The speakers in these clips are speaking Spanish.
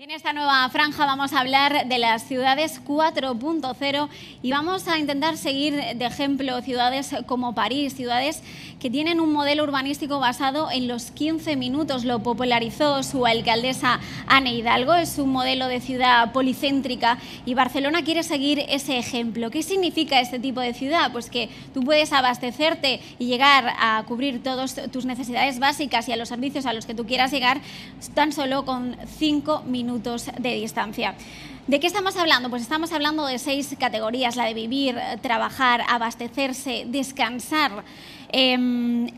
Y en esta nueva franja vamos a hablar de las ciudades 4.0 y vamos a intentar seguir de ejemplo ciudades como París, ciudades que tienen un modelo urbanístico basado en los 15 minutos. Lo popularizó su alcaldesa Anne Hidalgo, es un modelo de ciudad policéntrica y Barcelona quiere seguir ese ejemplo. ¿Qué significa este tipo de ciudad? Pues que tú puedes abastecerte y llegar a cubrir todas tus necesidades básicas y a los servicios a los que tú quieras llegar tan solo con 5 minutos de distancia. ¿De qué estamos hablando? Pues estamos hablando de 6 categorías: la de vivir, trabajar, abastecerse, descansar,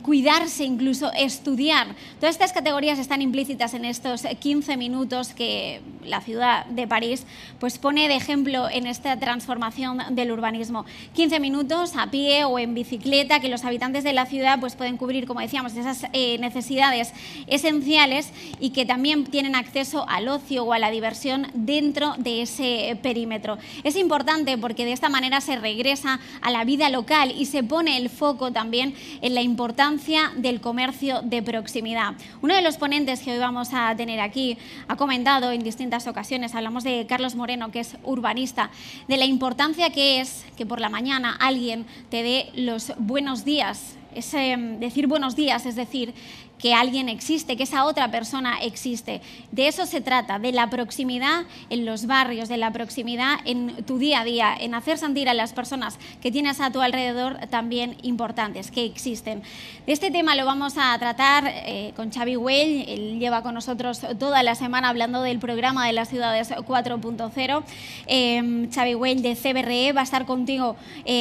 cuidarse, incluso estudiar. Todas estas categorías están implícitas en estos 15 minutos que la ciudad de París pues pone de ejemplo en esta transformación del urbanismo. 15 minutos a pie o en bicicleta que los habitantes de la ciudad pues pueden cubrir, como decíamos, esas necesidades esenciales y que también tienen acceso al ocio o a la diversión dentro de ese perímetro. Es importante porque de esta manera se regresa a la vida local y se pone el foco también en la importancia del comercio de proximidad. Uno de los ponentes que hoy vamos a tener aquí ha comentado en distintas ocasiones, hablamos de Carlos Moreno, que es urbanista, de la importancia que es que por la mañana alguien te dé los buenos días. Decir buenos días es decir que alguien existe, que esa otra persona existe. De eso se trata, de la proximidad en los barrios, de la proximidad en tu día a día, en hacer sentir a las personas que tienes a tu alrededor también importantes, que existen. De este tema lo vamos a tratar con Xavi Güell. Él lleva con nosotros toda la semana hablando del programa de las ciudades 4.0. Xavi Güell de CBRE, va a estar contigo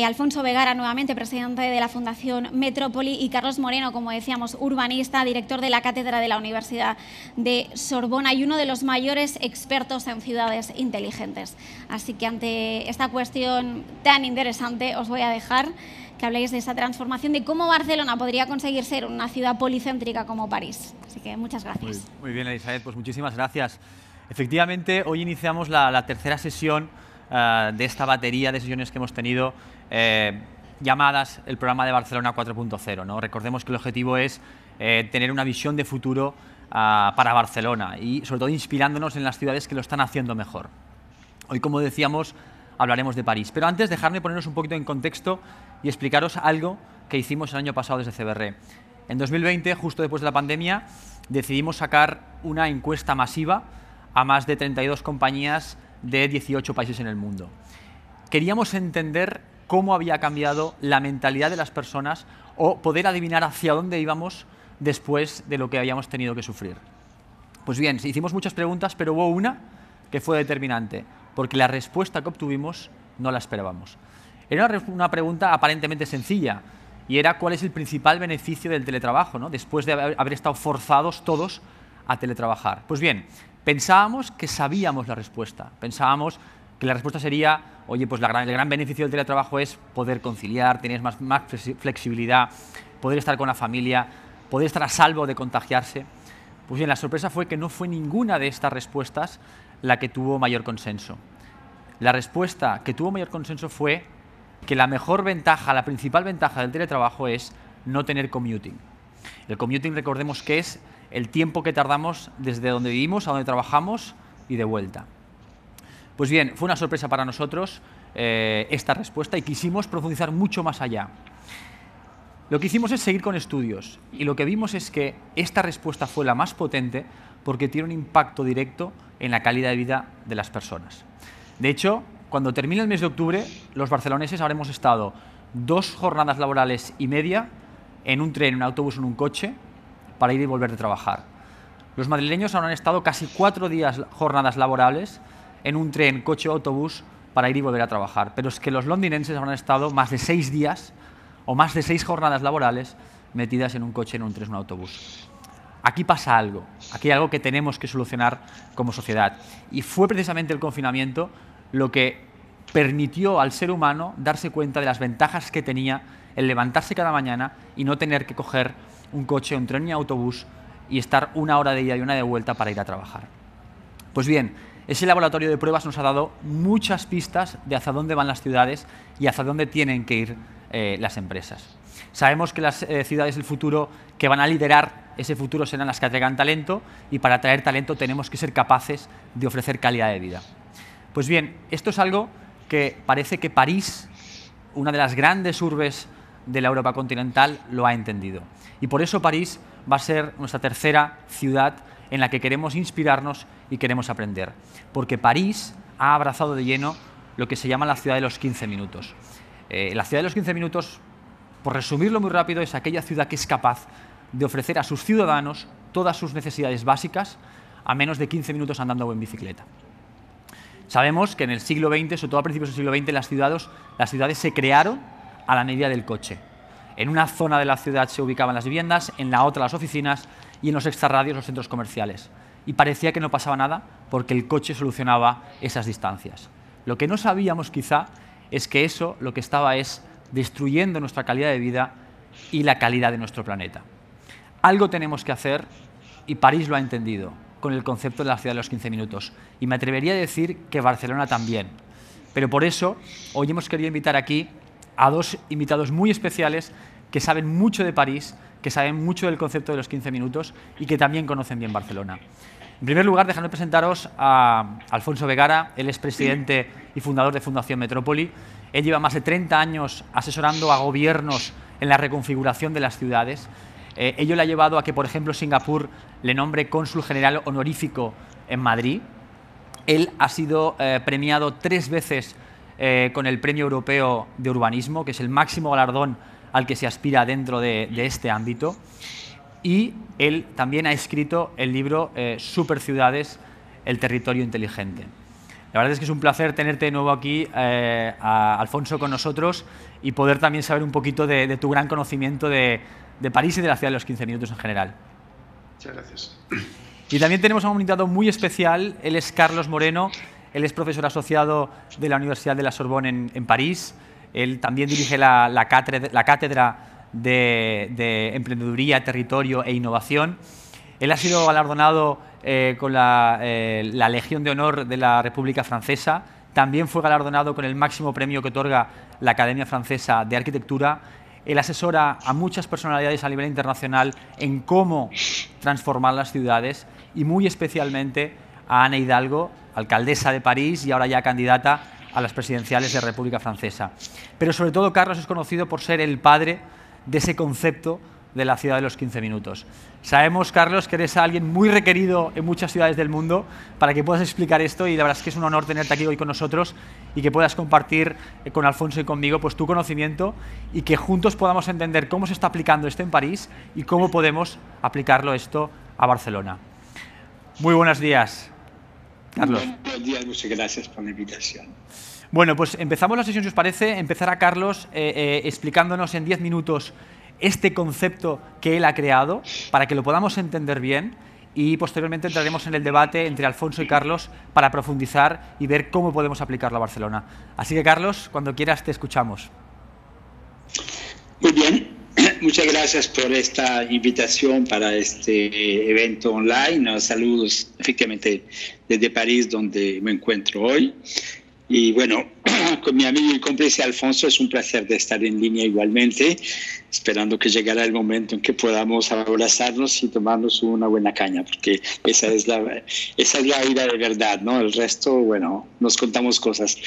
Alfonso Vegara, nuevamente presidente de la Fundación Metrópoli, y Carlos Moreno, como decíamos, urbanista, director de la cátedra de la Universidad de Sorbona y uno de los mayores expertos en ciudades inteligentes. Así que ante esta cuestión tan interesante os voy a dejar que habléis de esa transformación, de cómo Barcelona podría conseguir ser una ciudad policéntrica como París. Así que muchas gracias. Muy bien, Elizabeth, pues muchísimas gracias. Efectivamente, hoy iniciamos la tercera sesión de esta batería de sesiones que hemos tenido llamadas el programa de Barcelona 4.0, ¿no? Recordemos que el objetivo es tener una visión de futuro para Barcelona y sobre todo inspirándonos en las ciudades que lo están haciendo mejor. Hoy, como decíamos, hablaremos de París, pero antes dejadme ponernos un poquito en contexto y explicaros algo que hicimos el año pasado desde CBRE. En 2020, justo después de la pandemia, decidimos sacar una encuesta masiva a más de 32 compañías de 18 países en el mundo. Queríamos entender cómo había cambiado la mentalidad de las personas o poder adivinar hacia dónde íbamos después de lo que habíamos tenido que sufrir. Pues bien, hicimos muchas preguntas, pero hubo una que fue determinante, porque la respuesta que obtuvimos no la esperábamos. Era una pregunta aparentemente sencilla, y era cuál es el principal beneficio del teletrabajo, ¿no? Después de haber estado forzados todos a teletrabajar. Pues bien, pensábamos que sabíamos la respuesta, pensábamos que la respuesta sería, oye, pues el gran beneficio del teletrabajo es poder conciliar, tener más flexibilidad, poder estar con la familia, poder estar a salvo de contagiarse. Pues bien, la sorpresa fue que no fue ninguna de estas respuestas la que tuvo mayor consenso. La respuesta que tuvo mayor consenso fue que la mejor ventaja, la principal ventaja del teletrabajo es no tener commuting. El commuting, recordemos que es el tiempo que tardamos desde donde vivimos a donde trabajamos y de vuelta. Pues bien, fue una sorpresa para nosotros esta respuesta y quisimos profundizar mucho más allá. Lo que hicimos es seguir con estudios y lo que vimos es que esta respuesta fue la más potente porque tiene un impacto directo en la calidad de vida de las personas. De hecho, cuando termine el mes de octubre, los barceloneses habremos estado 2 jornadas laborales y media en un tren, en un autobús o en un coche para ir y volver de trabajar. Los madrileños habrán estado casi 4 jornadas laborables en un tren, coche o autobús para ir y volver a trabajar. Pero es que los londinenses habrán estado más de 6 días o más de 6 jornadas laborales metidas en un coche, en un tren o en un autobús. Aquí pasa algo, aquí hay algo que tenemos que solucionar como sociedad. Y fue precisamente el confinamiento lo que permitió al ser humano darse cuenta de las ventajas que tenía el levantarse cada mañana y no tener que coger un coche, un tren y un autobús y estar 1 hora de ida y 1 de vuelta para ir a trabajar. Pues bien, ese laboratorio de pruebas nos ha dado muchas pistas de hacia dónde van las ciudades y hacia dónde tienen que ir las empresas. Sabemos que las ciudades del futuro que van a liderar ese futuro serán las que atraigan talento, y para atraer talento tenemos que ser capaces de ofrecer calidad de vida. Pues bien, esto es algo que parece que París, una de las grandes urbes de la Europa continental, lo ha entendido. Y por eso París va a ser nuestra tercera ciudad en la que queremos inspirarnos y queremos aprender. Porque París ha abrazado de lleno lo que se llama la ciudad de los 15 minutos. La ciudad de los 15 minutos, por resumirlo muy rápido, es aquella ciudad que es capaz de ofrecer a sus ciudadanos todas sus necesidades básicas a menos de 15 minutos andando o en bicicleta. Sabemos que en el siglo XX, sobre todo a principios del siglo XX, las ciudades se crearon a la medida del coche. En una zona de la ciudad se ubicaban las viviendas, en la otra las oficinas y en los extrarradios los centros comerciales. Y parecía que no pasaba nada porque el coche solucionaba esas distancias. Lo que no sabíamos quizá es que eso lo que estaba es destruyendo nuestra calidad de vida y la calidad de nuestro planeta. Algo tenemos que hacer, y París lo ha entendido con el concepto de la ciudad de los 15 minutos. Y me atrevería a decir que Barcelona también. Pero por eso hoy hemos querido invitar aquí a dos invitados muy especiales que saben mucho de París, que saben mucho del concepto de los 15 minutos y que también conocen bien Barcelona. En primer lugar, dejadme presentaros a Alfonso Vegara. Él es presidente y fundador de Fundación Metrópoli. Él lleva más de 30 años asesorando a gobiernos en la reconfiguración de las ciudades. Ello le ha llevado a que, por ejemplo, Singapur le nombre cónsul general honorífico en Madrid. Él ha sido premiado 3 veces con el Premio Europeo de Urbanismo, que es el máximo galardón al que se aspira dentro de este ámbito. Y él también ha escrito el libro Superciudades, el territorio inteligente. La verdad es que es un placer tenerte de nuevo aquí, Alfonso, con nosotros, y poder también saber un poquito de tu gran conocimiento de París y de la ciudad de los 15 minutos en general. Muchas gracias. Y también tenemos a un invitado muy especial. Él es Carlos Moreno. Él es profesor asociado de la Universidad de la Sorbonne en París. Él también dirige la cátedra de Emprendeduría, Territorio e Innovación. Él ha sido galardonado con la Legión de Honor de la República Francesa. También fue galardonado con el máximo premio que otorga la Academia Francesa de Arquitectura. Él asesora a muchas personalidades a nivel internacional en cómo transformar las ciudades, y muy especialmente a Ana Hidalgo, alcaldesa de París y ahora ya candidata a las presidenciales de la República Francesa. Pero sobre todo Carlos es conocido por ser el padre de ese concepto de la ciudad de los 15 minutos. Sabemos, Carlos, que eres alguien muy requerido en muchas ciudades del mundo para que puedas explicar esto, y la verdad es que es un honor tenerte aquí hoy con nosotros y que puedas compartir con Alfonso y conmigo pues tu conocimiento, y que juntos podamos entender cómo se está aplicando esto en París y cómo podemos aplicarlo esto a Barcelona. Muy buenos días, Carlos. Buenos días, muchas gracias por la invitación. Bueno, pues empezamos la sesión, si os parece. Empezará Carlos explicándonos en 10 minutos este concepto que él ha creado para que lo podamos entender bien, y posteriormente entraremos en el debate entre Alfonso y Carlos para profundizar y ver cómo podemos aplicarlo a Barcelona. Así que, Carlos, cuando quieras te escuchamos. Muy bien, muchas gracias por esta invitación para este evento online. Saludos efectivamente desde París, donde me encuentro hoy. Y bueno, con mi amigo y cómplice Alfonso, es un placer de estar en línea igualmente, esperando que llegará el momento en que podamos abrazarnos y tomarnos una buena caña, porque esa es la vida de verdad, ¿no? El resto, bueno, nos contamos cosas.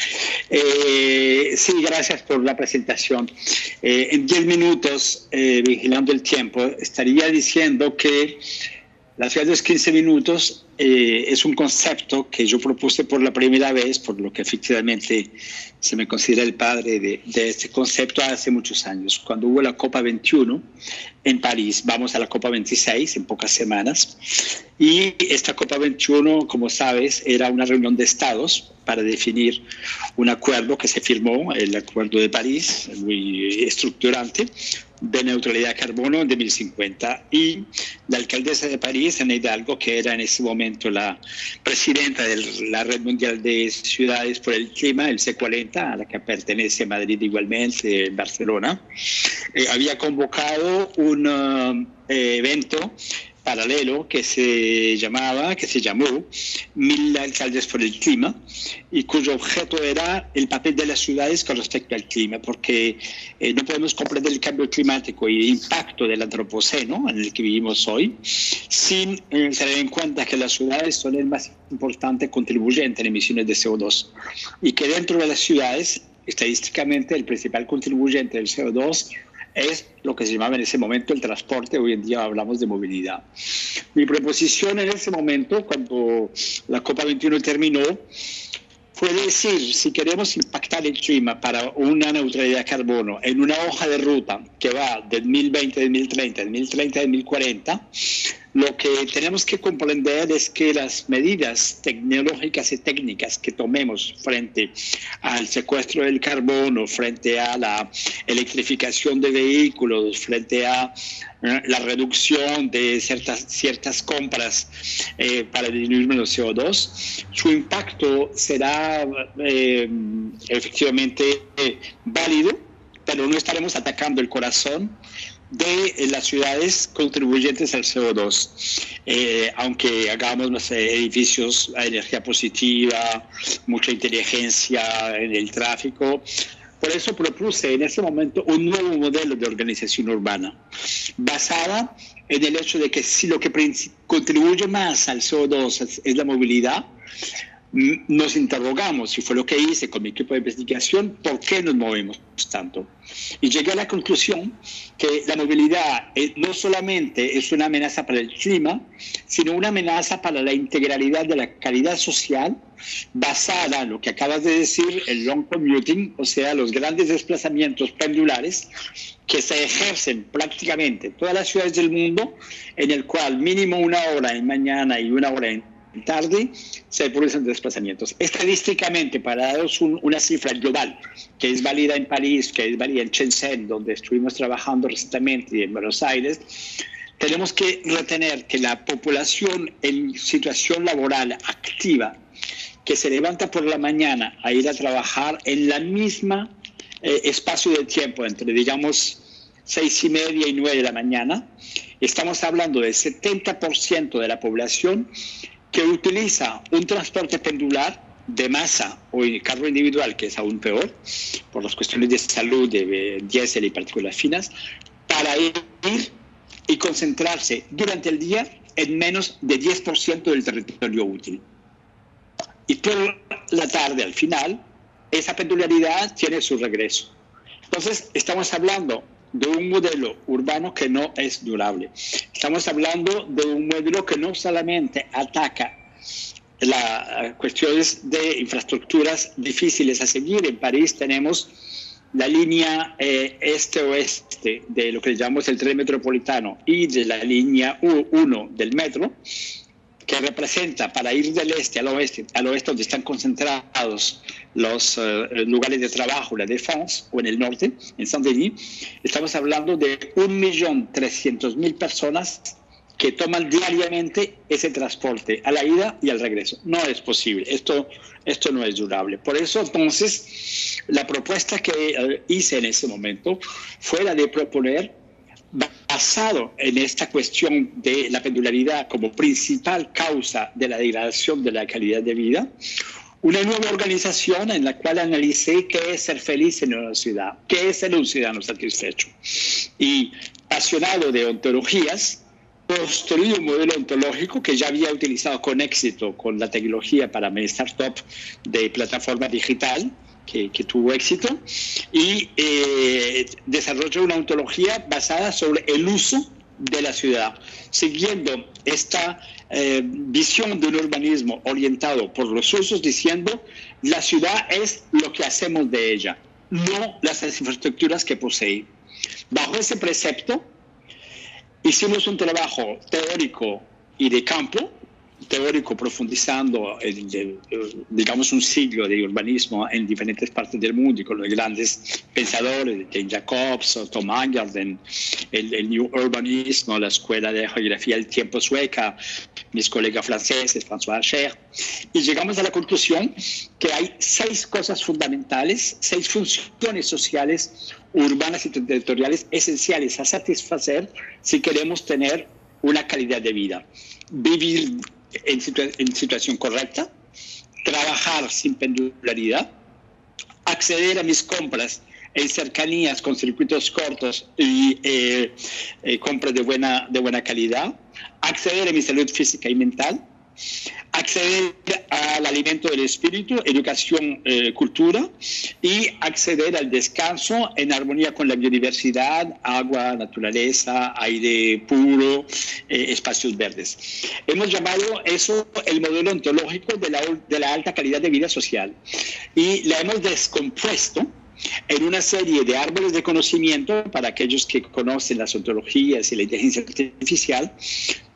Sí, gracias por la presentación. En 10 minutos, vigilando el tiempo, estaría diciendo que la ciudad de los 15 minutos es un concepto que yo propuse por la primera vez, por lo que efectivamente se me considera el padre de este concepto hace muchos años, cuando hubo la Copa 21 en París. Vamos a la Copa 26 en pocas semanas, y esta Copa 21, como sabes, era una reunión de estados para definir un acuerdo que se firmó, el Acuerdo de París, muy estructurante, de neutralidad de carbono en 2050, y la alcaldesa de París, Ana Hidalgo, que era en ese momento la presidenta de la Red Mundial de Ciudades por el Clima, el C40, a la que pertenece Madrid igualmente, Barcelona, había convocado un evento paralelo que se llamó 1000 alcaldes por el clima, y cuyo objeto era el papel de las ciudades con respecto al clima, porque no podemos comprender el cambio climático y el impacto del antropoceno en el que vivimos hoy sin tener en cuenta que las ciudades son el más importante contribuyente en emisiones de CO2, y que dentro de las ciudades, estadísticamente, el principal contribuyente del CO2 es lo que se llamaba en ese momento el transporte. Hoy en día hablamos de movilidad. Mi proposición en ese momento, cuando la COP21 terminó, fue decir, si queremos impactar el clima para una neutralidad de carbono en una hoja de ruta que va del 2020 al 2030, del 2030 al 2040, lo que tenemos que comprender es que las medidas tecnológicas y técnicas que tomemos frente al secuestro del carbono, frente a la electrificación de vehículos, frente a la reducción de ciertas compras para disminuir menos CO2, su impacto será efectivamente válido, pero no estaremos atacando el corazón de las ciudades contribuyentes al CO2, aunque hagamos los edificios a energía positiva, mucha inteligencia en el tráfico. Por eso propuse en ese momento un nuevo modelo de organización urbana, basada en el hecho de que si lo que contribuye más al CO2 es la movilidad, nos interrogamos, y fue lo que hice con mi equipo de investigación, ¿por qué nos movemos tanto? Y llegué a la conclusión que la movilidad no solamente es una amenaza para el clima, sino una amenaza para la integralidad de la calidad social, basada en lo que acabas de decir, el long commuting, o sea, los grandes desplazamientos pendulares que se ejercen prácticamente en todas las ciudades del mundo, en el cual mínimo 1 hora en mañana y 1 hora en tarde se producen desplazamientos. Estadísticamente, para daros una cifra global, que es válida en París, que es válida en Shenzhen, donde estuvimos trabajando recientemente, y en Buenos Aires, tenemos que retener que la población en situación laboral activa, que se levanta por la mañana a ir a trabajar en la misma espacio de tiempo, entre, digamos, 6:30 y 9 de la mañana, estamos hablando del 70% de la población que utiliza un transporte pendular de masa o el carro individual, que es aún peor, por las cuestiones de salud, de diésel y partículas finas, para ir y concentrarse durante el día en menos de 10% del territorio útil. Y por la tarde, al final, esa pendularidad tiene su regreso. Entonces, estamos hablando de un modelo urbano que no es durable. Estamos hablando de un modelo que no solamente ataca las cuestiones de infraestructuras difíciles a seguir. En París tenemos la línea este-oeste de lo que llamamos el tren metropolitano y de la línea 1 del metro, que representa, para ir del este al oeste donde están concentrados los lugares de trabajo, la Défense, o en el norte, en Saint-Denis, estamos hablando de 1.300.000 personas que toman diariamente ese transporte a la ida y al regreso. No es posible, esto no es durable. Por eso, entonces, la propuesta que hice en ese momento fue la de proponer, basado en esta cuestión de la pendularidad como principal causa de la degradación de la calidad de vida, una nueva organización en la cual analicé qué es ser feliz en una ciudad, qué es ser un ciudadano satisfecho. Y, apasionado de ontologías, construí un modelo ontológico que ya había utilizado con éxito con la tecnología para mi startup de plataforma digital, que tuvo éxito, y desarrolló una ontología basada sobre el uso de la ciudad, siguiendo esta visión de un urbanismo orientado por los usos, diciendo la ciudad es lo que hacemos de ella, no las infraestructuras que posee. Bajo ese precepto hicimos un trabajo teórico y de campo, teórico profundizando, digamos, un siglo de urbanismo en diferentes partes del mundo y con los grandes pensadores, Jane Jacobs, Tom Angerden, el New Urbanismo, la Escuela de Geografía del Tiempo sueca, mis colegas franceses, François Hacher, y llegamos a la conclusión que hay 6 cosas fundamentales, 6 funciones sociales, urbanas y territoriales esenciales a satisfacer si queremos tener una calidad de vida. Vivir en situación correcta, trabajar sin pendularidad, acceder a mis compras en cercanías con circuitos cortos y compras de buena calidad, acceder a mi salud física y mental, acceder al alimento del espíritu, educación, cultura, y acceder al descanso en armonía con la biodiversidad, agua, naturaleza, aire puro, espacios verdes. Hemos llamado eso el modelo ontológico de la alta calidad de vida social, y la hemos descompuesto en una serie de árboles de conocimiento para aquellos que conocen las ontologías y la inteligencia artificial,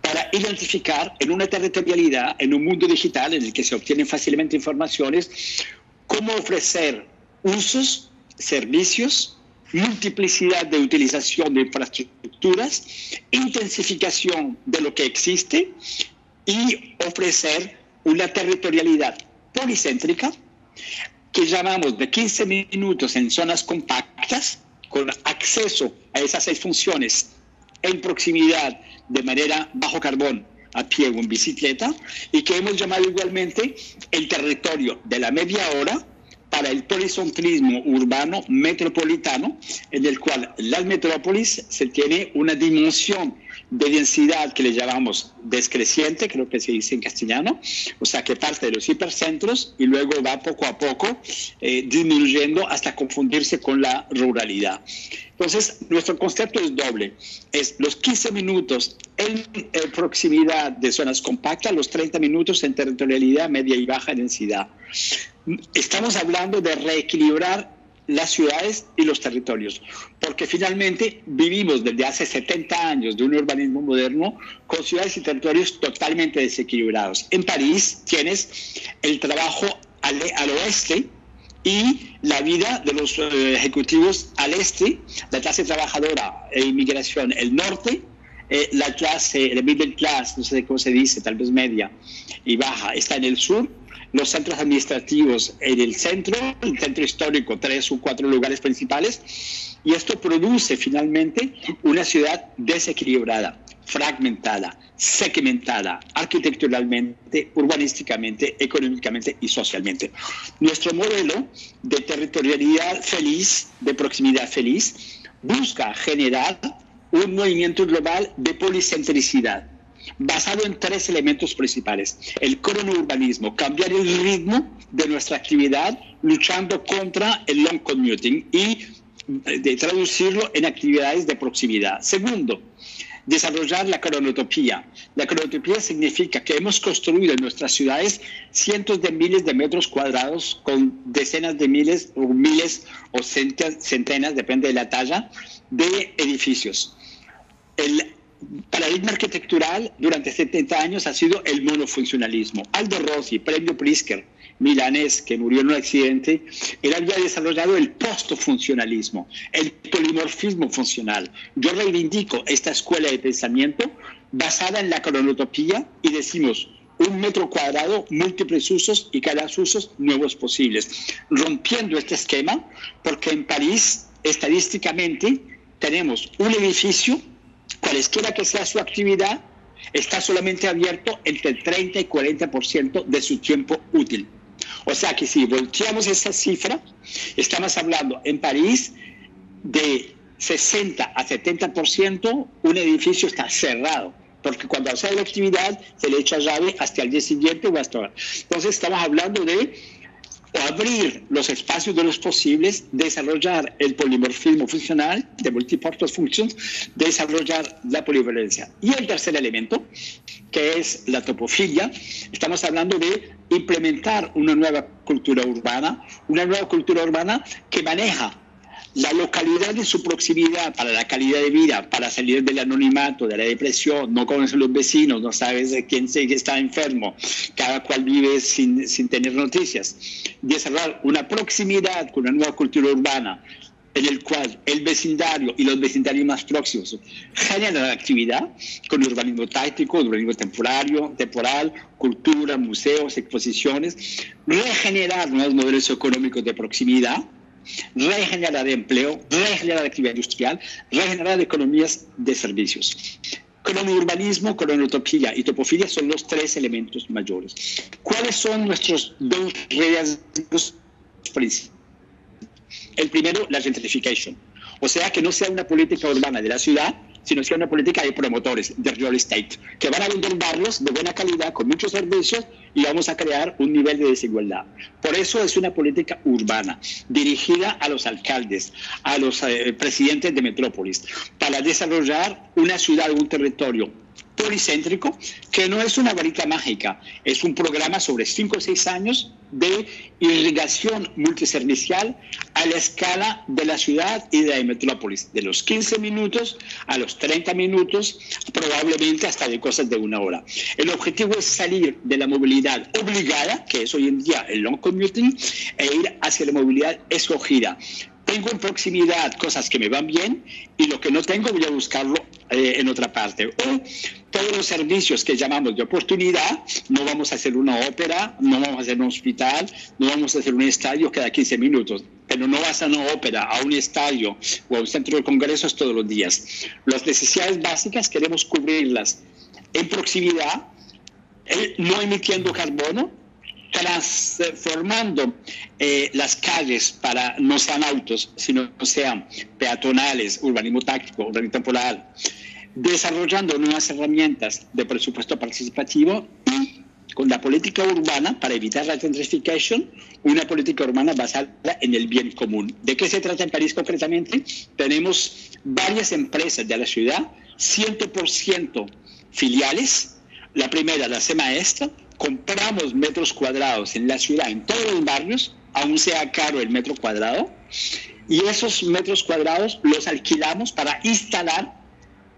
para identificar en una territorialidad, en un mundo digital en el que se obtienen fácilmente informaciones, cómo ofrecer usos, servicios, multiplicidad de utilización de infraestructuras, intensificación de lo que existe y ofrecer una territorialidad policéntrica que llamamos de 15 minutos en zonas compactas, con acceso a esas 6 funciones en proximidad de manera bajo carbón, a pie o en bicicleta, y que hemos llamado igualmente el territorio de la media hora para el policentrismo urbano metropolitano, en el cual las metrópolis se tiene una dimensión de densidad que le llamamos descreciente, creo que se dice en castellano, o sea que parte de los hipercentros y luego va poco a poco disminuyendo hasta confundirse con la ruralidad. Entonces, nuestro concepto es doble, es los 15 minutos en proximidad de zonas compactas, los 30 minutos en territorialidad media y baja densidad. Estamos hablando de reequilibrar las ciudades y los territorios, porque finalmente vivimos desde hace 70 años de un urbanismo moderno con ciudades y territorios totalmente desequilibrados. En París tienes el trabajo al oeste y la vida de los ejecutivos al este, la clase trabajadora e inmigración el norte, la clase, la middle class, no sé cómo se dice, tal vez media y baja, está en el sur, los centros administrativos en el centro histórico, 3 o 4 lugares principales, y esto produce finalmente una ciudad desequilibrada, fragmentada, segmentada, arquitecturalmente, urbanísticamente, económicamente y socialmente. Nuestro modelo de territorialidad feliz, de proximidad feliz, busca generar un movimiento global de policentricidad, basado en 3 elementos principales. El cronourbanismo, cambiar el ritmo de nuestra actividad luchando contra el long commuting y de traducirlo en actividades de proximidad. Segundo, desarrollar la cronotopía. La cronotopía significa que hemos construido en nuestras ciudades cientos de miles de metros cuadrados con decenas de miles o centenas, depende de la talla, de edificios. El paradigma arquitectural durante 70 años ha sido el monofuncionalismo. Aldo Rossi, premio Pritzker, milanés, que murió en un accidente, él había desarrollado el postfuncionalismo, el polimorfismo funcional. Yo reivindico esta escuela de pensamiento basada en la cronotopía y decimos 1 metro cuadrado, múltiples usos y cada uso nuevos posibles, rompiendo este esquema, porque en París, estadísticamente, tenemos un edificio, cualesquiera que sea su actividad, está solamente abierto entre el 30 y 40% de su tiempo útil. O sea que si volteamos esa cifra, estamos hablando en París de 60 a 70%, un edificio está cerrado, porque cuando hace la actividad se le echa llave hasta el día siguiente o hasta ahora. Entonces estamos hablando de abrir los espacios de los posibles, desarrollar el polimorfismo funcional de multipurpose functions, desarrollar la polivalencia. Y el tercer elemento, que es la topofilia, estamos hablando de implementar una nueva cultura urbana que maneja la localidad de su proximidad para la calidad de vida, para salir del anonimato, de la depresión, no conoces a los vecinos, no sabes de quién está enfermo, cada cual vive sin tener noticias. Desarrollar una proximidad con una nueva cultura urbana en el cual el vecindario y los vecindarios más próximos generan actividad con urbanismo táctico, urbanismo temporal, cultura, museos, exposiciones, regenerar nuevos modelos económicos de proximidad, regenerar empleo, regenerar actividad industrial, regenerar economías de servicios. Cronourbanismo, cronotopía y topofilia son los tres elementos mayores. ¿Cuáles son nuestros dos riesgos principales? El primero, la gentrification. O sea, que no sea una política urbana de la ciudad, sino sea una política de promotores, de real estate, que van a vender barrios de buena calidad, con muchos servicios, y vamos a crear un nivel de desigualdad. Por eso es una política urbana, dirigida a los alcaldes, a los presidentes de metrópolis, para desarrollar una ciudad o un territorio policéntrico, que no es una varita mágica, es un programa sobre 5 o 6 años de irrigación multiservicial a la escala de la ciudad y de la metrópolis, de los 15 minutos a los 30 minutos, probablemente hasta de cosas de 1 hora. El objetivo es salir de la movilidad obligada, que es hoy en día el long commuting, e ir hacia la movilidad escogida. Tengo en proximidad cosas que me van bien y lo que no tengo voy a buscarlo en otra parte. O todos los servicios que llamamos de oportunidad, no vamos a hacer una ópera, no vamos a hacer un hospital, no vamos a hacer un estadio cada 15 minutos, pero no vas a una ópera, a un estadio o a un centro de congresos todos los días. Las necesidades básicas queremos cubrirlas en proximidad, no emitiendo carbono, transformando las calles para no sean autos, sino sean peatonales, urbanismo táctico, urbanismo temporal, desarrollando nuevas herramientas de presupuesto participativo y con la política urbana para evitar la gentrification, una política urbana basada en el bien común. ¿De qué se trata en París concretamente? Tenemos varias empresas de la ciudad, 100% filiales. La primera, la Semaestra, compramos metros cuadrados en la ciudad, en todos los barrios, aún sea caro el metro cuadrado, y esos metros cuadrados los alquilamos para instalar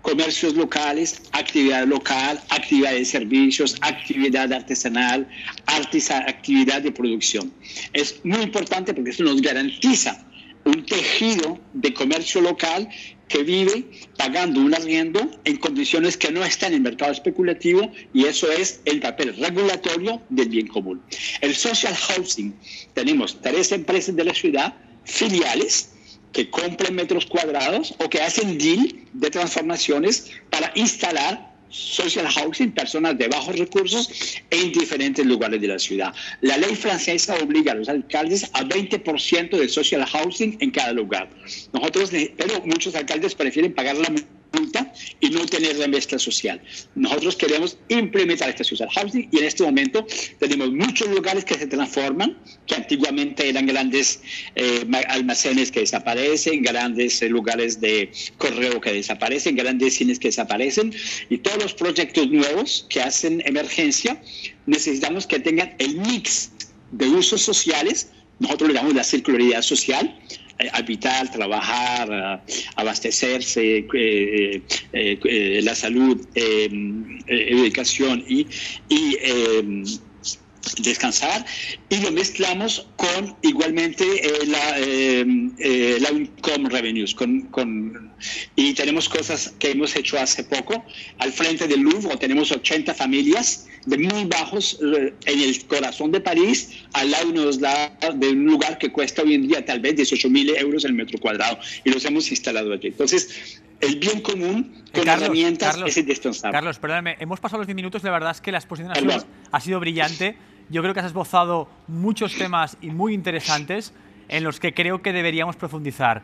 comercios locales, actividad local, actividad de servicios, actividad artesanal, actividad de producción. Es muy importante porque eso nos garantiza un tejido de comercio local que vive pagando un arriendo en condiciones que no están en el mercado especulativo, y eso es el papel regulatorio del bien común. El social housing, tenemos 3 empresas de la ciudad, filiales, que compran metros cuadrados o que hacen deal de transformaciones para instalar social housing, personas de bajos recursos en diferentes lugares de la ciudad. La ley francesa obliga a los alcaldes a 20% de social housing en cada lugar. Pero muchos alcaldes prefieren pagar la multa y no tener la mezcla social. Nosotros queremos implementar este social housing y en este momento tenemos muchos lugares que se transforman, que antiguamente eran grandes almacenes que desaparecen, grandes lugares de correo que desaparecen, grandes cines que desaparecen, y todos los proyectos nuevos que hacen emergencia necesitamos que tengan el mix de usos sociales. Nosotros le damos la circularidad social: habitar, trabajar, abastecerse, la salud, educación y descansar, y lo mezclamos con igualmente la income revenues, y tenemos cosas que hemos hecho hace poco. Al frente del Louvre tenemos 80 familias de muy bajos en el corazón de París, al lado de un lugar que cuesta hoy en día tal vez 18.000 euros el metro cuadrado, y los hemos instalado allí. Entonces, el bien común con herramientas es indispensable. Carlos, perdóname, hemos pasado los 10 minutos, la verdad es que la exposición ha sido brillante. Yo creo que has esbozado muchos temas y muy interesantes en los que creo que deberíamos profundizar.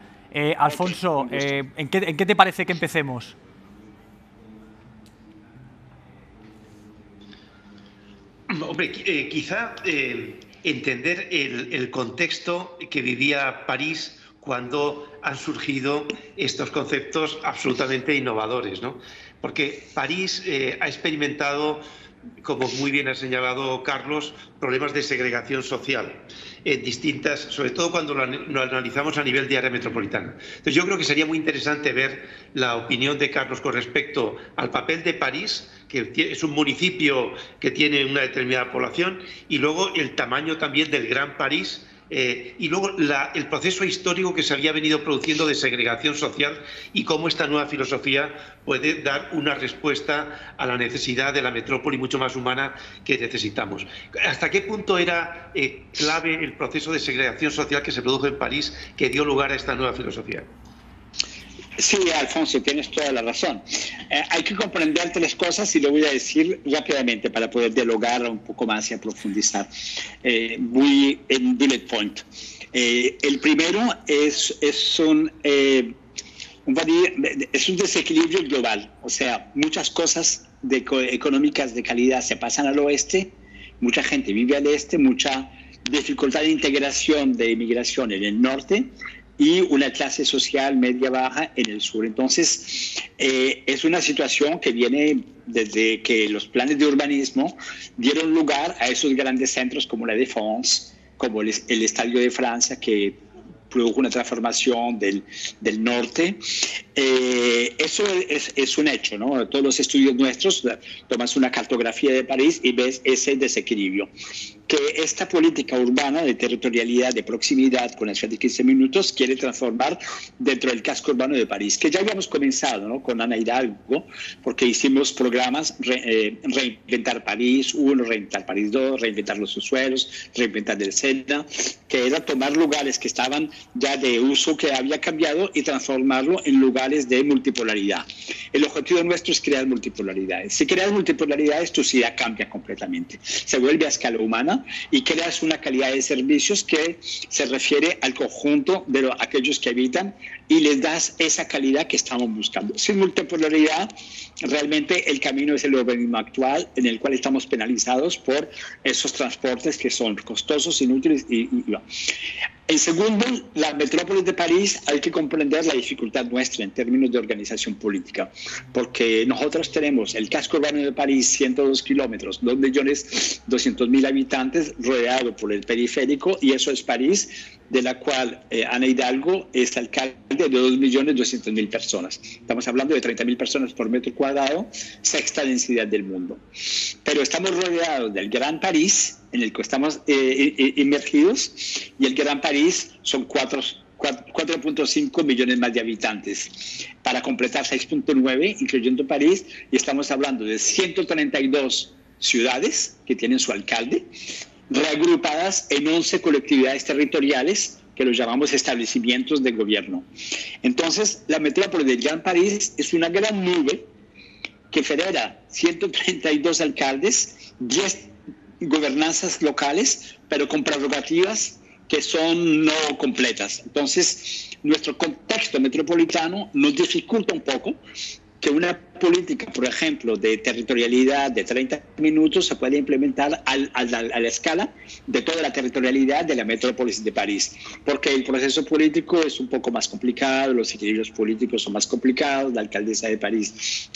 Alfonso, ¿en qué te parece que empecemos? Hombre, quizá entender el contexto que vivía París cuando han surgido estos conceptos absolutamente innovadores, ¿no? Porque París ha experimentado, como muy bien ha señalado Carlos, problemas de segregación social en distintas, sobre todo cuando lo analizamos a nivel de área metropolitana. Entonces yo creo que sería muy interesante ver la opinión de Carlos con respecto al papel de París, que es un municipio que tiene una determinada población, y luego el tamaño también del Gran París, y luego el proceso histórico que se había venido produciendo de segregación social y cómo esta nueva filosofía puede dar una respuesta a la necesidad de la metrópoli mucho más humana que necesitamos. ¿Hasta qué punto era clave el proceso de segregación social que se produjo en París que dio lugar a esta nueva filosofía? Sí, Alfonso, tienes toda la razón. Hay que comprender tres cosas y lo voy a decir rápidamente para poder dialogar un poco más y profundizar. Voy en bullet point. El primero es un desequilibrio global, o sea, muchas cosas económicas de calidad se pasan al oeste, mucha gente vive al este, mucha dificultad de integración de inmigración en el norte y una clase social media-baja en el sur. Entonces, es una situación que viene desde que los planes de urbanismo dieron lugar a esos grandes centros como la Défense, como el Estadio de Francia, que produjo una transformación del norte. Eso es un hecho, ¿no? Todos los estudios nuestros, tomas una cartografía de París y ves ese desequilibrio. Que esta política urbana de territorialidad, de proximidad con la ciudad de 15 minutos, quiere transformar dentro del casco urbano de París, que ya habíamos comenzado, ¿no? Con Ana Hidalgo, porque hicimos programas Reinventar París 1, Reinventar París 2, Reinventar los subsuelos, Reinventar el Sena, que era tomar lugares que estaban ya de uso, que había cambiado, y transformarlo en lugares de multipolaridad. El objetivo nuestro es crear multipolaridades. Si creas multipolaridades, tu ciudad cambia completamente. Se vuelve a escala humana y creas una calidad de servicios que se refiere al conjunto de aquellos que habitan y les das esa calidad que estamos buscando. Sin multipolaridad, realmente el camino es el urbanismo actual, en el cual estamos penalizados por esos transportes que son costosos, inútiles y En segundo, la metrópolis de París, hay que comprender la dificultad nuestra en términos de organización política, porque nosotros tenemos el casco urbano de París, 102 kilómetros, 2.200.000 habitantes, rodeado por el periférico, y eso es París, de la cual Ana Hidalgo es alcalde de 2.200.000 personas. Estamos hablando de 30.000 personas por metro cuadrado, sexta densidad del mundo. Pero estamos rodeados del Gran París, en el que estamos inmergidos, y el Gran París son 4.5 millones más de habitantes, para completar 6.9, incluyendo París, y estamos hablando de 132 ciudades que tienen su alcalde, reagrupadas en 11 colectividades territoriales, que los llamamos establecimientos de gobierno. Entonces, la metrópoli del Gran París es una gran nube que federa 132 alcaldes, 10 gobernanzas locales, pero con prerrogativas que son no completas. Entonces, nuestro contexto metropolitano nos dificulta un poco que una política, por ejemplo, de territorialidad de 30 minutos se puede implementar a la escala de toda la territorialidad de la metrópolis de París, porque el proceso político es un poco más complicado, los equilibrios políticos son más complicados, la alcaldesa de París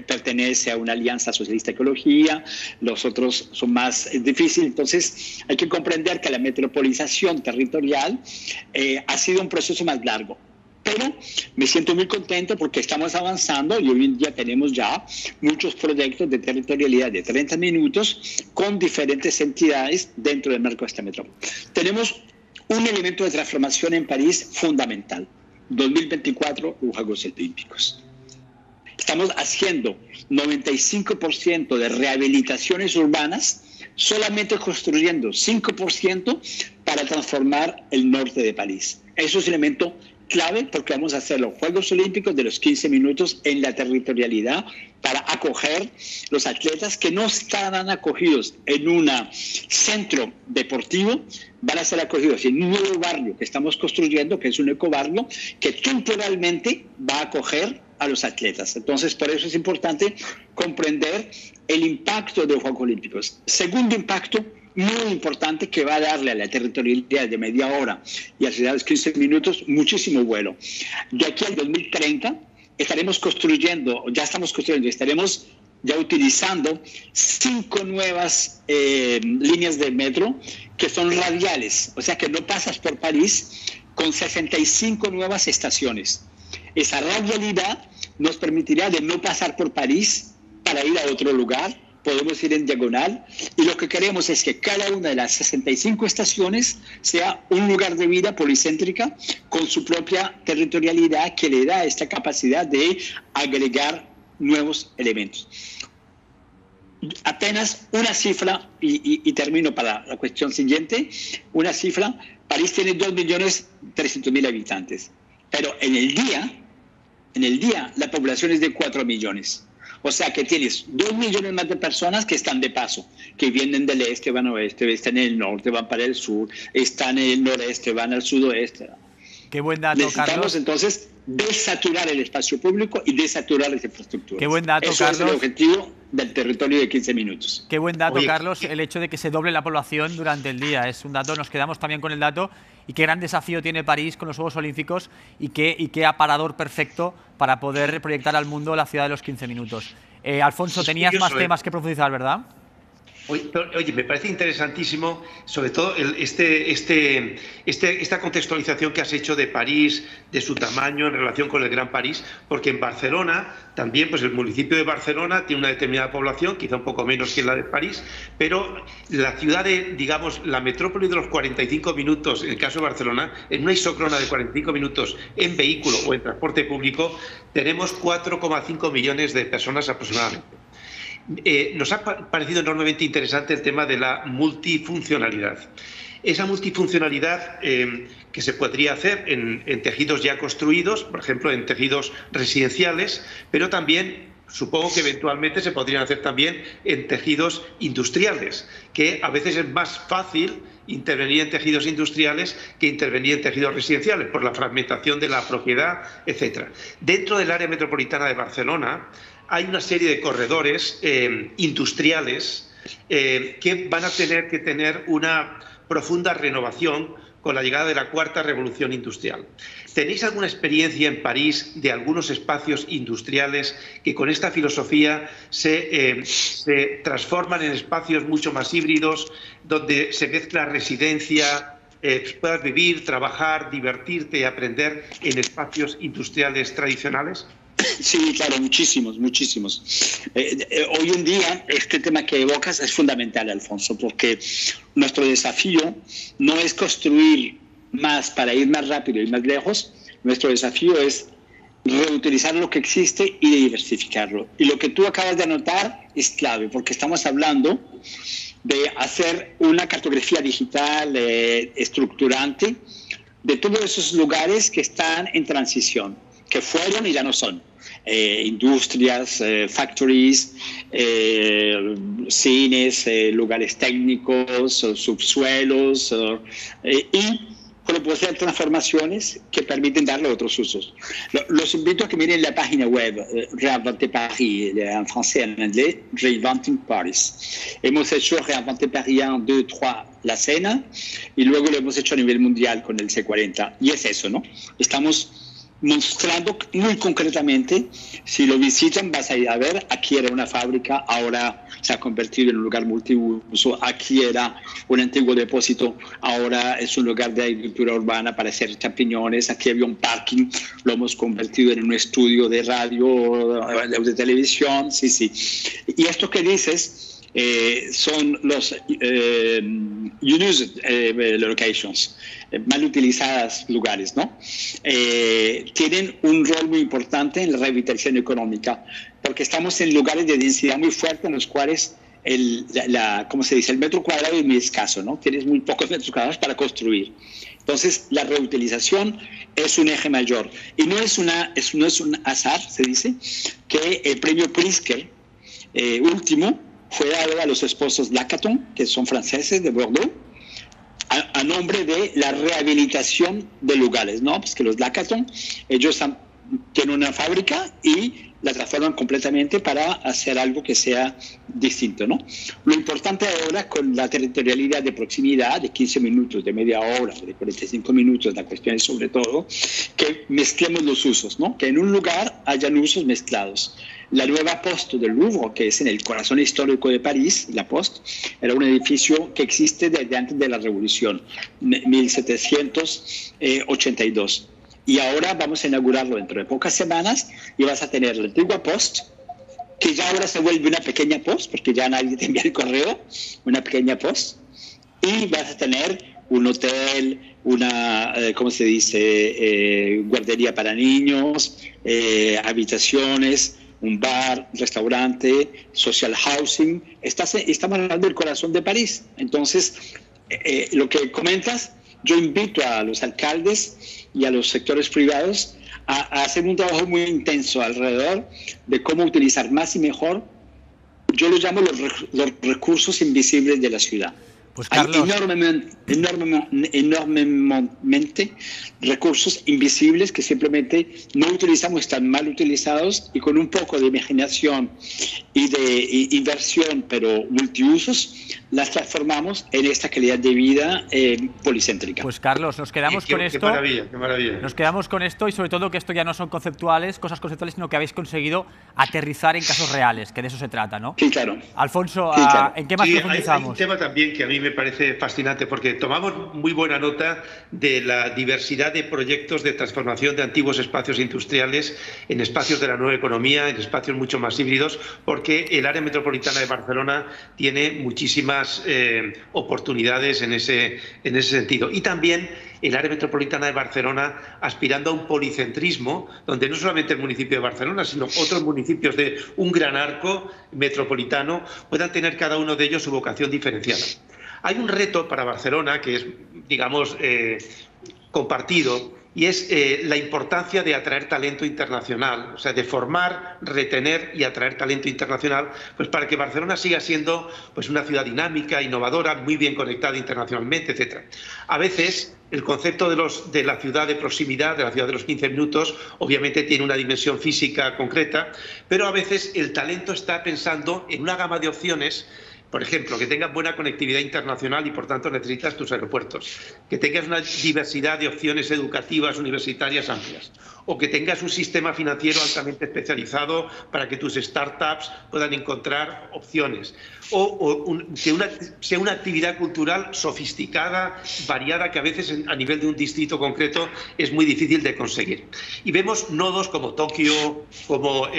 pertenece a una alianza socialista ecología, los otros son más difíciles. Entonces hay que comprender que la metropolización territorial ha sido un proceso más largo. Pero me siento muy contento porque estamos avanzando y hoy en día tenemos ya muchos proyectos de territorialidad de 30 minutos con diferentes entidades dentro del marco de esta metrópoli. Tenemos un elemento de transformación en París fundamental. 2024, los Juegos Olímpicos. Estamos haciendo 95% de rehabilitaciones urbanas, solamente construyendo 5% para transformar el norte de París. Eso es un elemento clave porque vamos a hacer los Juegos Olímpicos de los 15 minutos en la territorialidad para acoger los atletas que no estarán acogidos en un centro deportivo, van a ser acogidos en un nuevo barrio que estamos construyendo, que es un ecobarrio, que temporalmente va a acoger a los atletas. Entonces, por eso es importante comprender el impacto de los Juegos Olímpicos. Segundo impacto muy importante que va a darle a la territorialidad de media hora y a ciudades 15 minutos muchísimo vuelo. De aquí al 2030 estaremos construyendo, ya estamos construyendo, estaremos ya utilizando 5 nuevas líneas de metro que son radiales, o sea que no pasas por París, con 65 nuevas estaciones. Esa radialidad nos permitirá de no pasar por París para ir a otro lugar, podemos ir en diagonal, y lo que queremos es que cada una de las 65 estaciones sea un lugar de vida policéntrica con su propia territorialidad que le da esta capacidad de agregar nuevos elementos. Apenas una cifra, y termino para la cuestión siguiente, una cifra: París tiene 2.300.000 habitantes, pero en el día en el día, la población es de 4 millones. O sea que tienes 2 millones más de personas que están de paso, que vienen del este, van al oeste, están en el norte, van para el sur, están en el noreste, van al sudoeste. Qué buen dato, Necesitamos Carlos. Entonces desaturar el espacio público y desaturar las infraestructuras. Qué buen dato, Eso Carlos. es el objetivo del territorio de 15 minutos. Qué buen dato, Oye, Carlos, el hecho de que se doble la población durante el día. Es un dato, nos quedamos también con el dato. Y qué gran desafío tiene París con los Juegos Olímpicos y qué aparador perfecto para poder proyectar al mundo la ciudad de los 15 minutos. Alfonso, tenías más temas que profundizar, ¿verdad? Oye, me parece interesantísimo, sobre todo esta contextualización que has hecho de París, de su tamaño en relación con el Gran París, porque en Barcelona también, pues el municipio de Barcelona tiene una determinada población, quizá un poco menos que la de París, pero la ciudad digamos, la metrópoli de los 45 minutos, en el caso de Barcelona, en una isócrona de 45 minutos en vehículo o en transporte público, tenemos 4,5 millones de personas aproximadamente. Nos ha parecido enormemente interesante el tema de la multifuncionalidad. Esa multifuncionalidad que se podría hacer en tejidos ya construidos, por ejemplo, en tejidos residenciales, pero también supongo que eventualmente se podrían hacer también en tejidos industriales, que a veces es más fácil intervenir en tejidos industriales que intervenir en tejidos residenciales, por la fragmentación de la propiedad, etc. Dentro del área metropolitana de Barcelona hay una serie de corredores industriales que van a tener que tener una profunda renovación con la llegada de la cuarta revolución industrial. ¿Tenéis alguna experiencia en París de algunos espacios industriales que con esta filosofía se transforman en espacios mucho más híbridos, donde se mezcla residencia, puedas vivir, trabajar, divertirte y aprender en espacios industriales tradicionales? Sí, claro, muchísimos. Hoy en día este tema que evocas es fundamental, Alfonso, porque nuestro desafío no es construir más para ir más rápido y más lejos. Nuestro desafío es reutilizar lo que existe y diversificarlo. Y lo que tú acabas de anotar es clave, porque estamos hablando de hacer una cartografía digital estructurante de todos esos lugares que están en transición, que fueron y ya no son. Industrias, factories, cines, lugares técnicos, subsuelos y proponer transformaciones que permiten darle otros usos. Los invito a que miren la página web Reinventer Paris, en francés, en inglés, Reinventing Paris. Hemos hecho Reinventer Paris 1, 2, 3, la cena, y luego lo hemos hecho a nivel mundial con el C40. Y es eso, ¿no? Estamos mostrando muy concretamente, si lo visitan vas a ir a ver, aquí era una fábrica, ahora se ha convertido en un lugar multiuso, aquí era un antiguo depósito, ahora es un lugar de agricultura urbana para hacer champiñones, aquí había un parking, lo hemos convertido en un estudio de radio, de televisión, sí. Y esto que dices son los unused locations, mal utilizadas lugares, ¿no? Tienen un rol muy importante en la revitalización económica, porque estamos en lugares de densidad muy fuerte en los cuales ¿cómo se dice? El metro cuadrado es muy escaso, ¿no? Tienes muy pocos metros cuadrados para construir. Entonces, la reutilización es un eje mayor. Y no es un azar, se dice, que el premio Pritzker último fue dado a los esposos Lacaton, que son franceses de Bordeaux, a nombre de la rehabilitación de lugares, ¿no? Pues que los Lacaton, ellos tienen una fábrica y la transforman completamente para hacer algo que sea distinto, ¿no? Lo importante ahora, con la territorialidad de proximidad, de 15 minutos, de media hora, de 45 minutos, la cuestión es sobre todo que mezclemos los usos, ¿no? Que en un lugar hayan usos mezclados. La nueva Poste del Louvre, que es en el corazón histórico de París, la Poste, era un edificio que existe desde antes de la Revolución, 1782. Y ahora vamos a inaugurarlo dentro de pocas semanas y vas a tener la antigua Poste, que ya ahora se vuelve una pequeña Poste, porque ya nadie te envía el correo, una pequeña Poste, y vas a tener un hotel, una, ¿cómo se dice?, guardería para niños, habitaciones, un bar, un restaurante, social housing. Estamos hablando del corazón de París. Entonces, lo que comentas, yo invito a los alcaldes y a los sectores privados a hacer un trabajo muy intenso alrededor de cómo utilizar más y mejor, yo lo llamo los recursos invisibles de la ciudad. Pues Carlos, hay enormemente recursos invisibles que simplemente no utilizamos, están mal utilizados, y con un poco de imaginación y de inversión, pero multiusos, las transformamos en esta calidad de vida policéntrica. Pues Carlos, nos quedamos con esto. Qué maravilla, qué maravilla. Nos quedamos con esto, y sobre todo que esto ya no son cosas conceptuales, sino que habéis conseguido aterrizar en casos reales, que de eso se trata, ¿no? Sí, claro. Alfonso, sí, claro. ¿en qué más profundizamos? Hay un tema también que a mí me parece fascinante, porque tomamos muy buena nota de la diversidad de proyectos de transformación de antiguos espacios industriales en espacios de la nueva economía, en espacios mucho más híbridos, porque el área metropolitana de Barcelona tiene muchísimas oportunidades en ese sentido. Y también el área metropolitana de Barcelona aspirando a un policentrismo, donde no solamente el municipio de Barcelona, sino otros municipios de un gran arco metropolitano puedan tener cada uno de ellos su vocación diferenciada. Hay un reto para Barcelona que es, digamos, compartido, y es la importancia de atraer talento internacional, o sea, de formar, retener y atraer talento internacional, pues para que Barcelona siga siendo pues una ciudad dinámica, innovadora, muy bien conectada internacionalmente, etc. A veces el concepto de la ciudad de proximidad, de la ciudad de los 15 minutos, obviamente tiene una dimensión física concreta, pero a veces el talento está pensando en una gama de opciones. Por ejemplo, que tengas buena conectividad internacional y, por tanto, necesitas tus aeropuertos. Que tengas una diversidad de opciones educativas, universitarias amplias. O que tengas un sistema financiero altamente especializado para que tus startups puedan encontrar opciones. Que sea una actividad cultural sofisticada, variada, que a veces a nivel de un distrito concreto es muy difícil de conseguir. Y vemos nodos como Tokio, como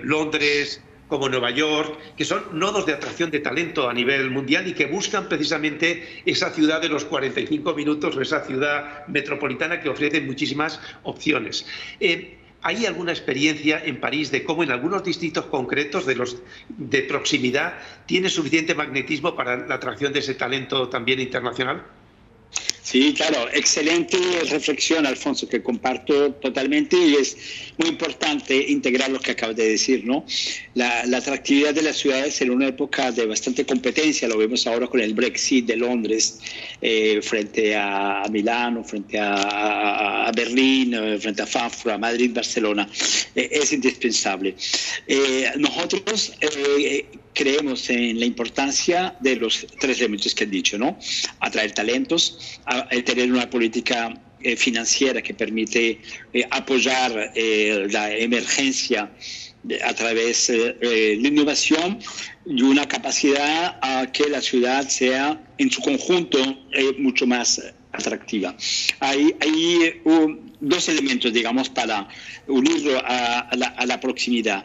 Londres, como Nueva York, que son nodos de atracción de talento a nivel mundial y que buscan precisamente esa ciudad de los 45 minutos o esa ciudad metropolitana que ofrece muchísimas opciones. ¿Hay alguna experiencia en París de cómo en algunos distritos concretos de proximidad tiene suficiente magnetismo para la atracción de ese talento también internacional? Sí, claro, excelente reflexión, Alfonso, que comparto totalmente, y es muy importante integrar lo que acabas de decir, ¿no? La atractividad de las ciudades en una época de bastante competencia, lo vemos ahora con el Brexit de Londres frente a Milano, frente a Berlín, frente a Frankfurt, a Madrid, Barcelona, es indispensable. Nosotros creemos en la importancia de los tres elementos que has dicho, ¿no? Atraer talentos, tener una política financiera que permite apoyar la emergencia a través de la innovación, y una capacidad a que la ciudad sea en su conjunto mucho más atractiva. Hay dos elementos, digamos, para unirlo a la proximidad.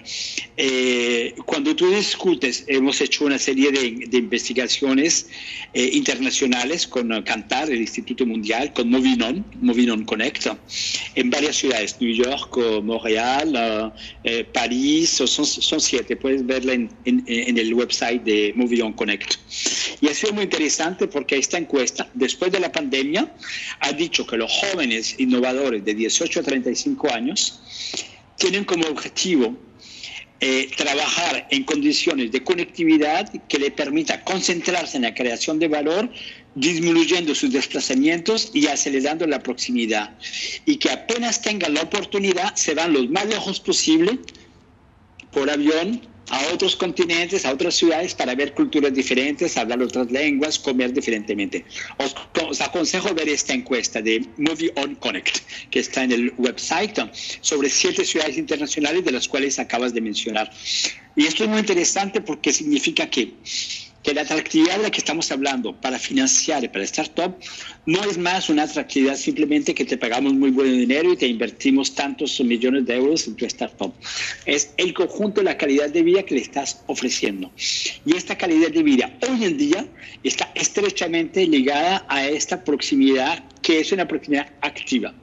Cuando tú discutes, hemos hecho una serie de investigaciones internacionales con Kantar, el Instituto Mundial, con Movinon Connect, en varias ciudades, New York, Montreal, París, son 7, puedes verla en el website de Movinon Connect. Y ha sido muy interesante porque esta encuesta, después de la pandemia, ha dicho que los jóvenes innovadores de 18 a 35 años tienen como objetivo trabajar en condiciones de conectividad que le permita concentrarse en la creación de valor, disminuyendo sus desplazamientos y acelerando la proximidad. Y que apenas tengan la oportunidad, se van lo más lejos posible por avión a otros continentes, a otras ciudades, para ver culturas diferentes, hablar otras lenguas, comer diferentemente. Os aconsejo ver esta encuesta de Movie On Connect, que está en el website, sobre 7 ciudades internacionales de las cuales acabas de mencionar. Y esto es muy interesante porque significa que la atractividad de la que estamos hablando para financiar y para startup no es más una atractividad simplemente que te pagamos muy buen dinero y te invertimos tantos millones de euros en tu startup. Es el conjunto de la calidad de vida que le estás ofreciendo. Y esta calidad de vida hoy en día está estrechamente ligada a esta proximidad, que es una proximidad activa.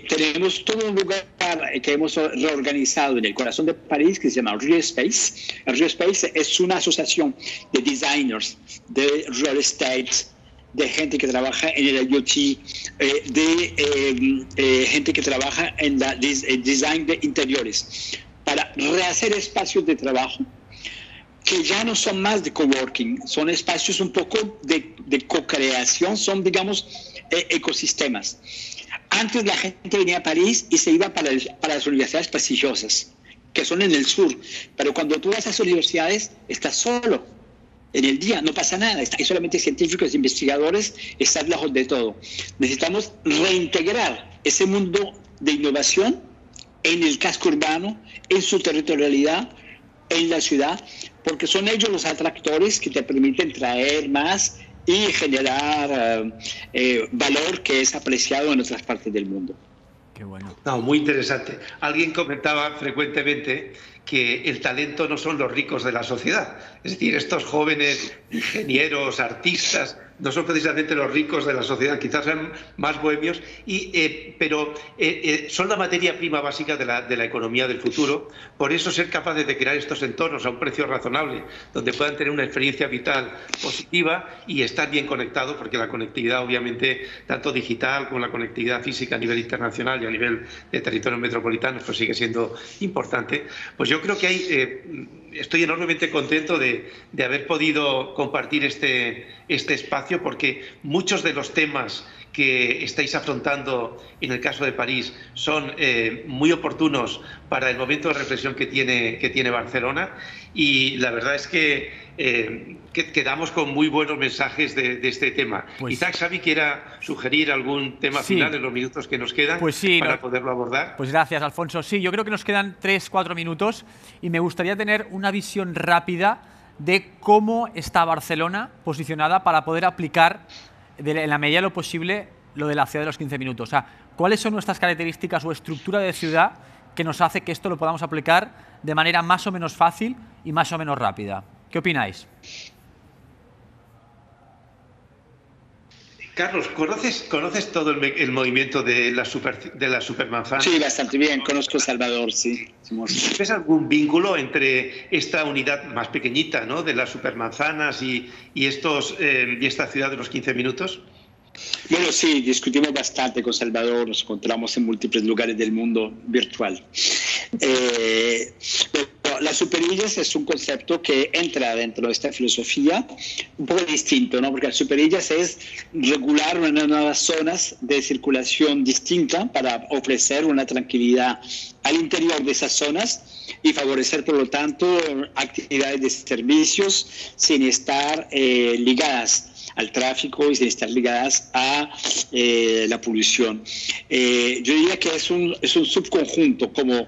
Tenemos todo un lugar que hemos reorganizado en el corazón de París que se llama Real Space. Real Space es una asociación de designers, de real estate, de gente que trabaja en el IoT, de gente que trabaja en el design de interiores, para rehacer espacios de trabajo que ya no son más de coworking, son espacios un poco de co-creación, son, digamos, ecosistemas. Antes la gente venía a París y se iba para las universidades prestigiosas, que son en el sur, pero cuando tú vas a esas universidades estás solo. En el día no pasa nada, hay solamente científicos, investigadores, estás lejos de todo. Necesitamos reintegrar ese mundo de innovación en el casco urbano, en su territorialidad, en la ciudad, porque son ellos los atractores que te permiten traer más y generar valor que es apreciado en otras partes del mundo. Qué bueno. No, muy interesante. Alguien comentaba frecuentemente que el talento no son los ricos de la sociedad. Es decir, estos jóvenes ingenieros, artistas, no son precisamente los ricos de la sociedad, quizás sean más bohemios, pero son la materia prima básica de la economía del futuro. Por eso ser capaces de crear estos entornos a un precio razonable, donde puedan tener una experiencia vital positiva y estar bien conectados, porque la conectividad, obviamente, tanto digital como la conectividad física a nivel internacional y a nivel de territorios metropolitanos, pues sigue siendo importante. Pues yo creo que estoy enormemente contento de haber podido compartir este espacio, porque muchos de los temas que estáis afrontando en el caso de París son muy oportunos para el momento de reflexión que tiene Barcelona, y la verdad es que quedamos con muy buenos mensajes de este tema. Pues, quizás Xavi quiera sugerir algún tema final en los minutos que nos quedan, pues sí, para poderlo abordar. Pues gracias, Alfonso. Sí, yo creo que nos quedan 3-4 minutos y me gustaría tener una visión rápida de cómo está Barcelona posicionada para poder aplicar en la medida de lo posible lo de la ciudad de los 15 minutos. O sea, ¿cuáles son nuestras características o estructura de ciudad que nos hace que esto lo podamos aplicar de manera más o menos fácil y más o menos rápida? ¿Qué opináis? Carlos, ¿conoces todo el movimiento de la supermanzana? Sí, bastante bien, conozco Salvador, sí. ¿Ves algún vínculo entre esta unidad más pequeñita, ¿no?, de las supermanzanas y esta ciudad de los 15 minutos? Bueno, sí, discutimos bastante con Salvador, nos encontramos en múltiples lugares del mundo virtual. Las superillas es un concepto que entra dentro de esta filosofía un poco distinto, ¿no? Porque las superillas es regular unas nuevas zonas de circulación distinta para ofrecer una tranquilidad al interior de esas zonas y favorecer, por lo tanto, actividades de servicios sin estar ligadas al tráfico y sin estar ligadas a la polución. Yo diría que es un subconjunto, como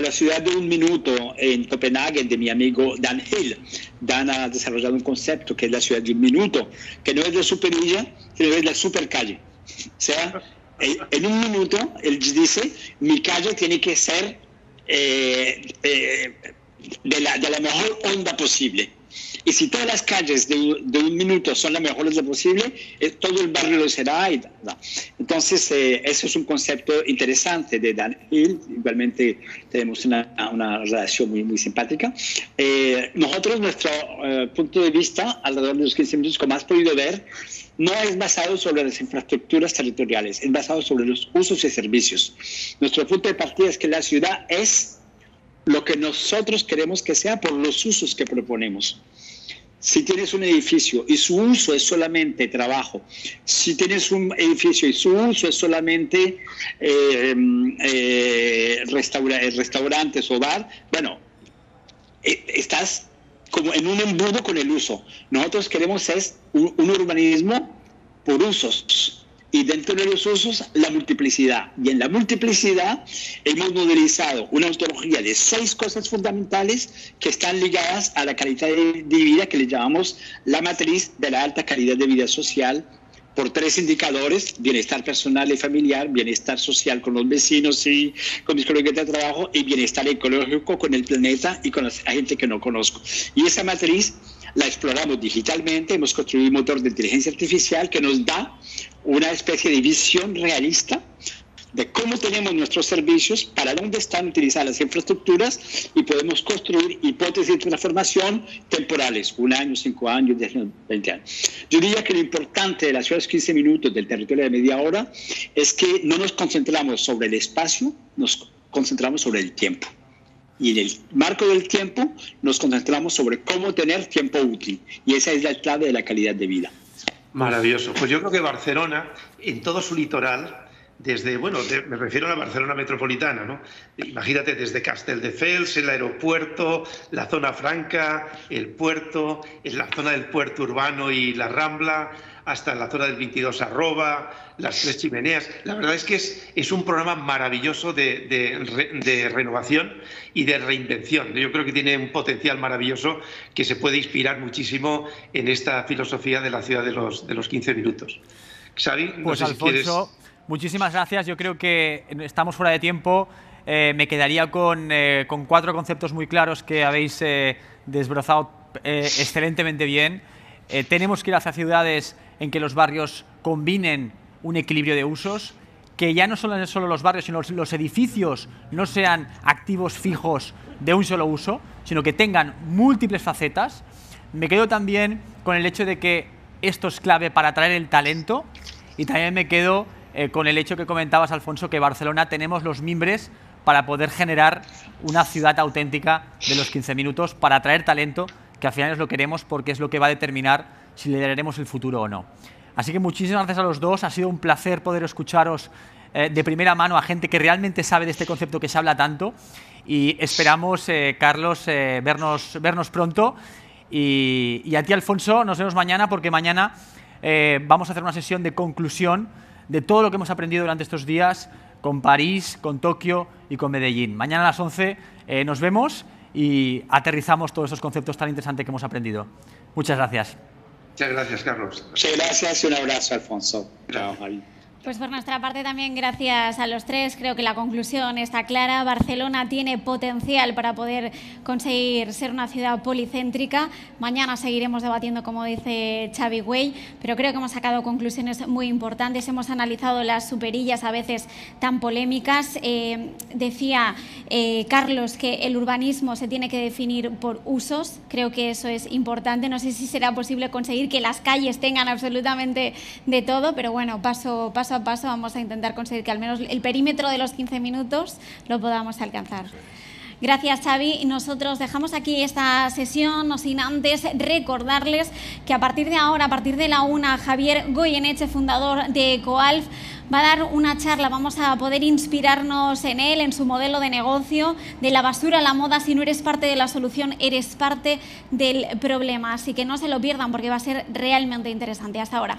la ciudad de un minuto en Copenhague, de mi amigo Dan Hill. Dan ha desarrollado un concepto que es la ciudad de un minuto, que no es la superilla, sino es la supercalle. O sea, en un minuto, él dice, mi calle tiene que ser de la mejor onda posible. Y si todas las calles de un minuto son las mejores posible, todo el barrio lo será. Entonces, eso es un concepto interesante de Dan Hill. Igualmente, tenemos una relación muy, muy simpática. Nosotros, nuestro punto de vista, alrededor de los 15 minutos, como has podido ver, no es basado sobre las infraestructuras territoriales, es basado sobre los usos y servicios. Nuestro punto de partida es que la ciudad es lo que nosotros queremos que sea por los usos que proponemos. Si tienes un edificio y su uso es solamente trabajo, si tienes un edificio y su uso es solamente restaurantes o bar, bueno, estás como en un embudo con el uso. Nosotros queremos es un urbanismo por usos. Y dentro de los usos, la multiplicidad. Y en la multiplicidad hemos modelizado una ontología de 6 cosas fundamentales que están ligadas a la calidad de vida, que le llamamos la matriz de la alta calidad de vida social, por 3 indicadores: bienestar personal y familiar, bienestar social con los vecinos y con mis colegas de trabajo, y bienestar ecológico con el planeta y con la gente que no conozco. Y esa matriz la exploramos digitalmente, hemos construido un motor de inteligencia artificial que nos da una especie de visión realista de cómo tenemos nuestros servicios, para dónde están utilizadas las infraestructuras y podemos construir hipótesis de transformación temporales, 1 año, 5 años, 10 años, 20 años. Yo diría que lo importante de las ciudades 15 minutos del territorio de media hora es que no nos concentramos sobre el espacio, nos concentramos sobre el tiempo. Y en el marco del tiempo nos concentramos sobre cómo tener tiempo útil. Y esa es la clave de la calidad de vida. Maravilloso. Pues yo creo que Barcelona, en todo su litoral, desde, bueno, me refiero a la Barcelona metropolitana, ¿no? Imagínate desde Castelldefels, el aeropuerto, la zona franca, el puerto, en la zona del puerto urbano y la Rambla, hasta la zona del 22 Arroba, las Tres Chimeneas. La verdad es que es un programa maravilloso de renovación y de reinvención. Yo creo que tiene un potencial maravilloso que se puede inspirar muchísimo en esta filosofía de la ciudad de los 15 minutos. Xavi, no pues sé Alfonso, si quieres... muchísimas gracias. Yo creo que estamos fuera de tiempo. Me quedaría con 4 conceptos muy claros que habéis desbrozado excelentemente bien. Tenemos que ir hacia ciudades en que los barrios combinen un equilibrio de usos, que ya no son solo los barrios, sino los edificios no sean activos fijos de un solo uso, sino que tengan múltiples facetas. Me quedo también con el hecho de que esto es clave para atraer el talento, y también me quedo con el hecho que comentabas, Alfonso, que Barcelona tenemos los mimbres para poder generar una ciudad auténtica de los 15 minutos, para atraer talento, que al final es lo que queremos, porque es lo que va a determinar si lideraremos el futuro o no. Así que muchísimas gracias a los dos. Ha sido un placer poder escucharos de primera mano a gente que realmente sabe de este concepto que se habla tanto, y esperamos, Carlos, vernos pronto, y a ti, Alfonso, nos vemos mañana, porque mañana vamos a hacer una sesión de conclusión de todo lo que hemos aprendido durante estos días con París, con Tokio y con Medellín. Mañana a las 11 nos vemos y aterrizamos todos esos conceptos tan interesantes que hemos aprendido. Muchas gracias. Muchas gracias, Carlos. Muchas gracias y un abrazo, Alfonso. Chao, Javi. Pues por nuestra parte también gracias a los tres. Creo que la conclusión está clara. Barcelona tiene potencial para poder conseguir ser una ciudad policéntrica. Mañana seguiremos debatiendo, como dice Xavi Güell, pero creo que hemos sacado conclusiones muy importantes. Hemos analizado las superillas a veces tan polémicas. Decía Carlos que el urbanismo se tiene que definir por usos. Creo que eso es importante. No sé si será posible conseguir que las calles tengan absolutamente de todo, pero bueno, paso a paso vamos a intentar conseguir que al menos el perímetro de los 15 minutos lo podamos alcanzar. Gracias, Xavi. Y nosotros dejamos aquí esta sesión, no sin antes recordarles que a partir de ahora, a partir de la 1, Javier Goyeneche, fundador de Ecoalf, va a dar una charla. Vamos a poder inspirarnos en él, en su modelo de negocio, de la basura a la moda. Si no eres parte de la solución, eres parte del problema. Así que no se lo pierdan, porque va a ser realmente interesante. Hasta ahora.